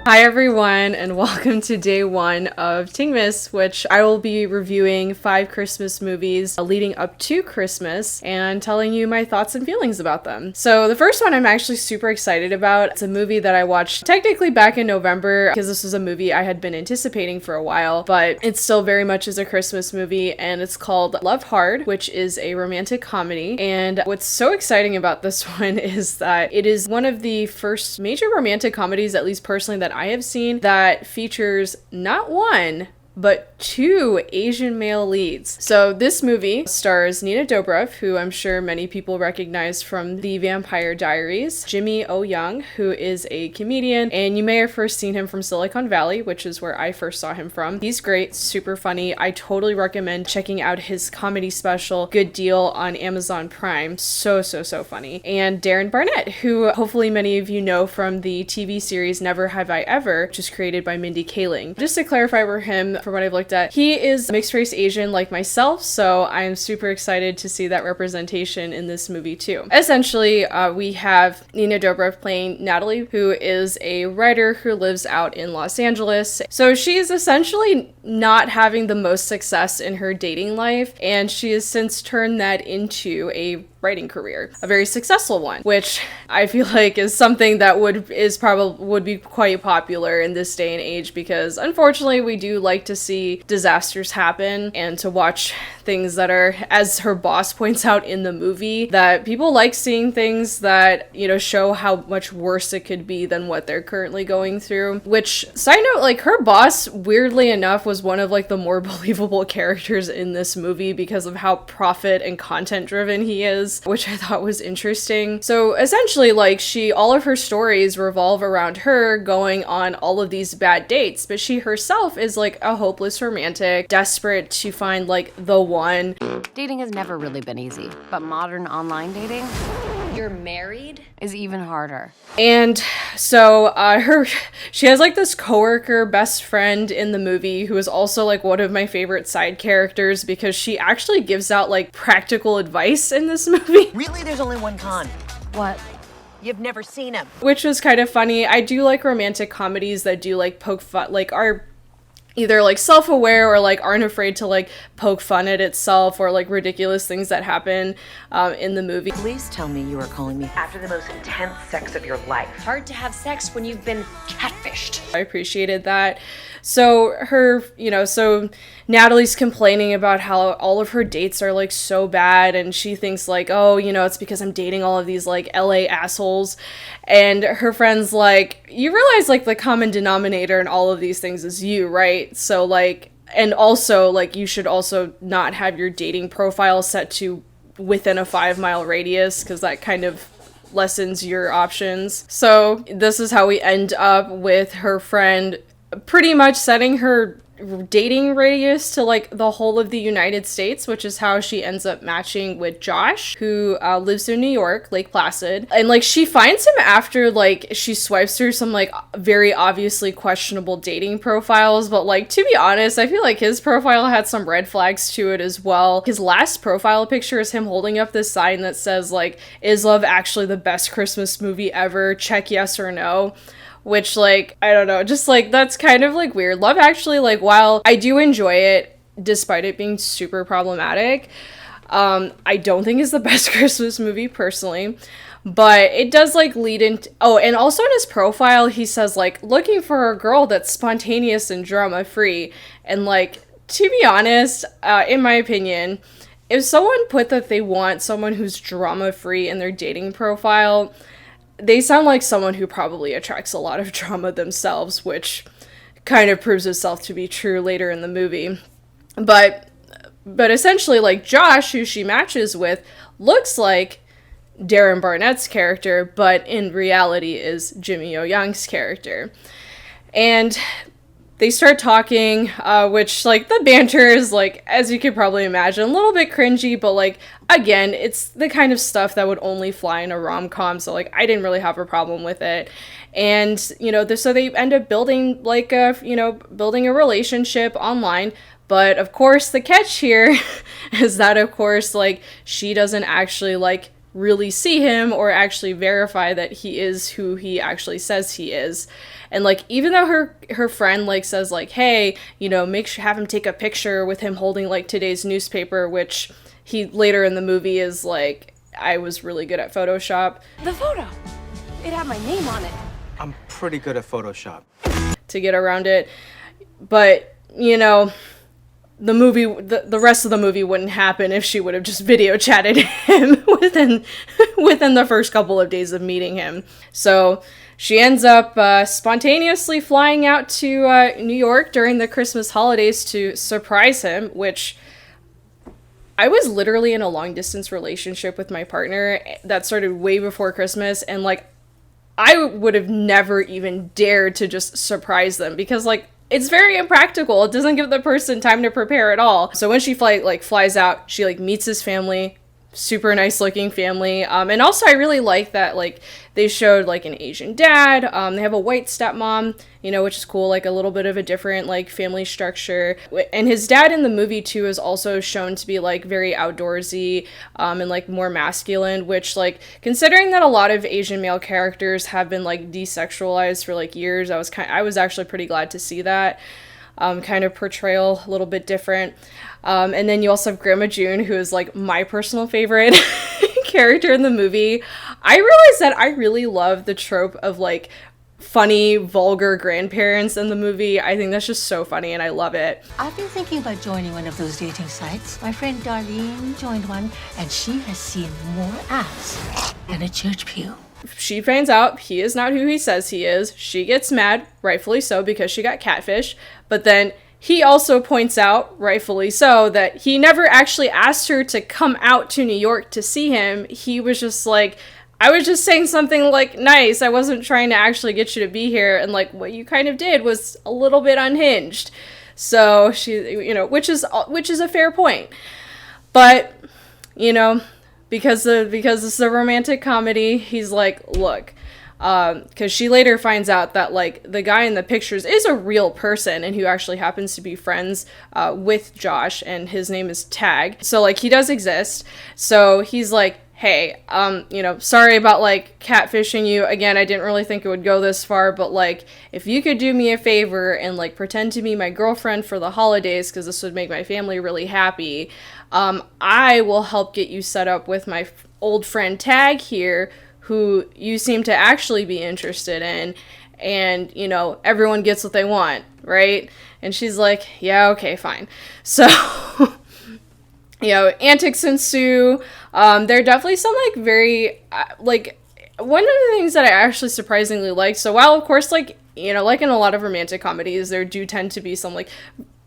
Hi everyone, and welcome to day one of Tingmas, which I will be reviewing 5 Christmas movies leading up to Christmas and telling you my thoughts and feelings about them. So the first one I'm actually super excited about. It's a movie that I watched technically back in November because this was a movie I had been anticipating for a while, but it still very much is a Christmas movie, and it's called Love Hard, which is a romantic comedy. And what's so exciting about this one is that it is one of the first major romantic comedies, at least personally, that I have seen that features not one, but 2 Asian male leads. So this movie stars Nina Dobrev, who I'm sure many people recognize from The Vampire Diaries, Jimmy O Young, who is a comedian, and you may have first seen him from Silicon Valley, which is where I first saw him from. He's great, super funny. I totally recommend checking out his comedy special, Good Deal, on Amazon Prime. So funny. And Darren Barnett, who hopefully many of you know from the TV series Never Have I Ever, which is created by Mindy Kaling. Just to clarify for him, from what I've looked at, he is mixed race Asian like myself, so I am super excited to see that representation in this movie too. Essentially, we have Nina Dobrev playing Natalie, who is a writer who lives out in Los Angeles. So she's essentially not having the most success in her dating life, and she has since turned that into a writing career, a very successful one, which I feel like is something that would be quite popular in this day and age, because unfortunately we do like to see disasters happen and to watch things that are, as her boss points out in the movie, that people like seeing things that, you know, show how much worse it could be than what they're currently going through. Which, side note, like, her boss, weirdly enough, was one of like the more believable characters in this movie because of how profit and content driven he is, which I thought was interesting. So essentially, like, all of her stories revolve around her going on all of these bad dates, but she herself is like a hopeless romantic, desperate to find like the one. Dating has never really been easy, but modern online dating, you're married, is even harder. And so she has like this coworker best friend in the movie who is also like one of my favorite side characters because she actually gives out like practical advice in this movie. Really, there's only one con. What? You've never seen him. Which was kind of funny. I do like romantic comedies that do like poke fun, like are either like self-aware or like aren't afraid to like poke fun at itself or like ridiculous things that happen in the movie. Please tell me you are calling me after the most intense sex of your life. hard to have sex when you've been catfished. I appreciated that. So so Natalie's complaining about how all of her dates are like so bad, and she thinks like, oh, you know, it's because I'm dating all of these like LA assholes. And her friend's like, you realize like the common denominator in all of these things is you, right? So like, and also like you should also not have your dating profile set to within a 5-mile radius, because that kind of lessens your options. So this is how we end up with her friend pretty much setting her dating radius to like the whole of the United States, which is how she ends up matching with Josh, who lives in New York, Lake Placid. And like she finds him after like she swipes through some like very obviously questionable dating profiles, but like to be honest, I feel like his profile had some red flags to it as well. His last profile picture is him holding up this sign that says like, is Love actually the best Christmas movie ever? Check yes or no. Which, like, I don't know, just, like, that's kind of, like, weird. Love Actually, like, while I do enjoy it, despite it being super problematic, I don't think it's the best Christmas movie, personally. But it does, like, lead into... Oh, and also in his profile, he says, like, looking for a girl that's spontaneous and drama-free. And, like, to be honest, in my opinion, if someone put that they want someone who's drama-free in their dating profile, they sound like someone who probably attracts a lot of drama themselves, which kind of proves itself to be true later in the movie. But essentially, like, Josh, who she matches with, looks like Darren Barnett's character, but in reality is Jimmy O Young's character. And they start talking, which, like, the banter is, like, as you could probably imagine, a little bit cringy, but, like, again, it's the kind of stuff that would only fly in a rom-com, so, like, I didn't really have a problem with it. And, you know, so they end up building, like, building a relationship online. But, of course, the catch here is that, of course, like, she doesn't actually like really see him or actually verify that he is who he actually says he is. And like, even though her friend like says like, hey, you know, have him take a picture with him holding like today's newspaper, which he later in the movie is like, I was really good at Photoshop. The photo, it had my name on it. I'm pretty good at Photoshop. To get around it. But, you know, the rest of the movie wouldn't happen if she would have just video chatted him within the first couple of days of meeting him. So she ends up spontaneously flying out to New York during the Christmas holidays to surprise him, which I was literally in a long distance relationship with my partner that started way before Christmas, and like I would have never even dared to just surprise them because like it's very impractical. It doesn't give the person time to prepare at all. So when she flies out, she like meets his family, super nice looking family. And also I really like that like they showed like an Asian dad. They have a white stepmom, you know, which is cool, like a little bit of a different like family structure. And his dad in the movie too is also shown to be like very outdoorsy and like more masculine, which like considering that a lot of Asian male characters have been like desexualized for like years, I was actually pretty glad to see that kind of portrayal, a little bit different. And then you also have Grandma June, who is like my personal favorite character in the movie. I realized that I really love the trope of like funny, vulgar grandparents in the movie. I think that's just so funny and I love it. I've been thinking about joining one of those dating sites. My friend Darlene joined one, and she has seen more ass than a church pew. She finds out he is not who he says he is. She gets mad, rightfully so, because she got catfish. But then he also points out, rightfully so, that he never actually asked her to come out to New York to see him. He was just like, I was just saying something like nice. I wasn't trying to actually get you to be here. And like what you kind of did was a little bit unhinged. So she, you know, which is a fair point. But, you know, because it's a romantic comedy, he's like, look, because she later finds out that like the guy in the pictures is a real person and who actually happens to be friends with Josh, and his name is Tag. So like he does exist. So he's like, hey, you know, sorry about like catfishing you again. I didn't really think it would go this far, but like if you could do me a favor and like pretend to be my girlfriend for the holidays, because this would make my family really happy, I will help get you set up with my old friend Tag here, who you seem to actually be interested in, and, you know, everyone gets what they want, right? And she's like, yeah, okay, fine. So, you know, antics ensue. There are definitely some, like, very, like, one of the things that I actually surprisingly liked, so while, of course, like, you know, like in a lot of romantic comedies, there do tend to be some, like,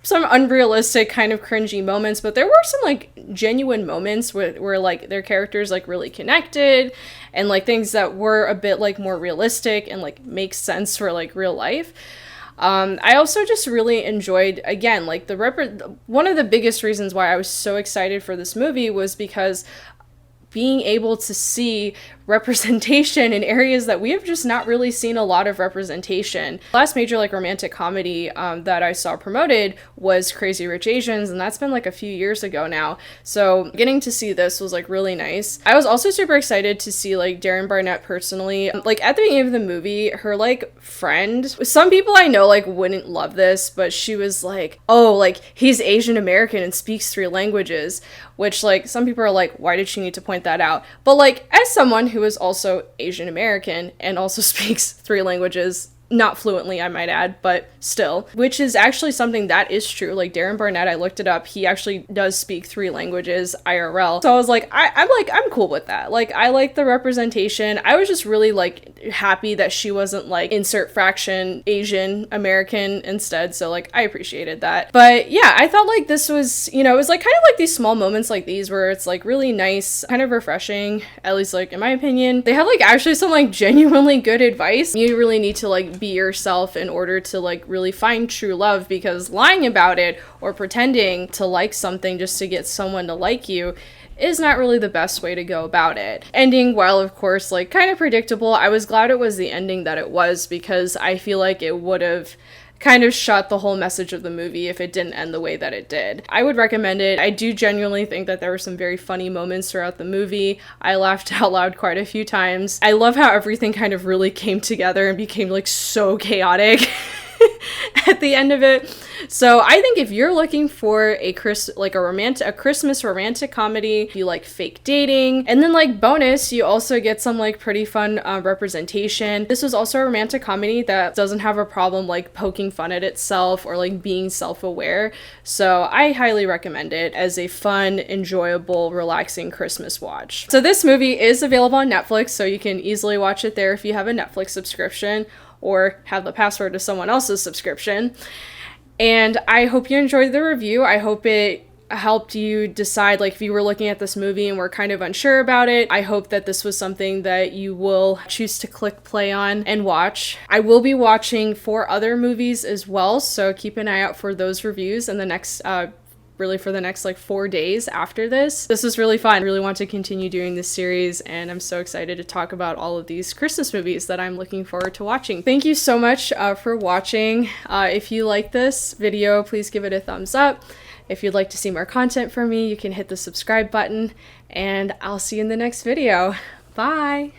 some unrealistic kind of cringy moments, but there were some like genuine moments where like their characters like really connected, and like things that were a bit like more realistic and like make sense for like real life. I also just really enjoyed, again, like one of the biggest reasons why I was so excited for this movie was because being able to see representation in areas that we have just not really seen a lot of representation. The last major like romantic comedy that I saw promoted was Crazy Rich Asians, and that's been like a few years ago now. So getting to see this was like really nice. I was also super excited to see like Darren Barnett personally. Like at the beginning of the movie, her like friend, some people I know like wouldn't love this, but she was like, oh, like he's Asian American and speaks 3 languages, which like some people are like, why did she need to point that out? But like as someone who is also Asian American and also speaks 3 languages, not fluently, I might add, but still, which is actually something that is true. Like Darren Barnett, I looked it up, he actually does speak 3 languages IRL. So I was like, I'm cool with that. Like I like the representation. I was just really like happy that she wasn't like insert fraction Asian American instead. So like I appreciated that. But yeah, I thought like this was, you know, it was like kind of like these small moments like these where it's like really nice, kind of refreshing, at least like in my opinion. They have like actually some like genuinely good advice. You really need to like be yourself in order to like really find true love, because lying about it or pretending to like something just to get someone to like you is not really the best way to go about it. Ending, while of course like kind of predictable, I was glad it was the ending that it was, because I feel like it would have kind of shut the whole message of the movie if it didn't end the way that it did. I would recommend it. I do genuinely think that there were some very funny moments throughout the movie. I laughed out loud quite a few times. I love how everything kind of really came together and became like so chaotic at the end of it. So I think if you're looking for a Christmas romantic comedy, if you like fake dating, and then like bonus, you also get some like pretty fun representation. This was also a romantic comedy that doesn't have a problem like poking fun at itself or like being self-aware. So I highly recommend it as a fun, enjoyable, relaxing Christmas watch. So this movie is available on Netflix, so you can easily watch it there if you have a Netflix subscription or have the password to someone else's subscription. And I hope you enjoyed the review. I hope it helped you decide, like, if you were looking at this movie and were kind of unsure about it. I hope that this was something that you will choose to click play on and watch. I will be watching 4 other movies as well, so keep an eye out for those reviews in the next really for the next like 4 days after this. This is really fun. I really want to continue doing this series, and I'm so excited to talk about all of these Christmas movies that I'm looking forward to watching. Thank you so much for watching. If you like this video, please give it a thumbs up. If you'd like to see more content from me, you can hit the subscribe button, and I'll see you in the next video. Bye!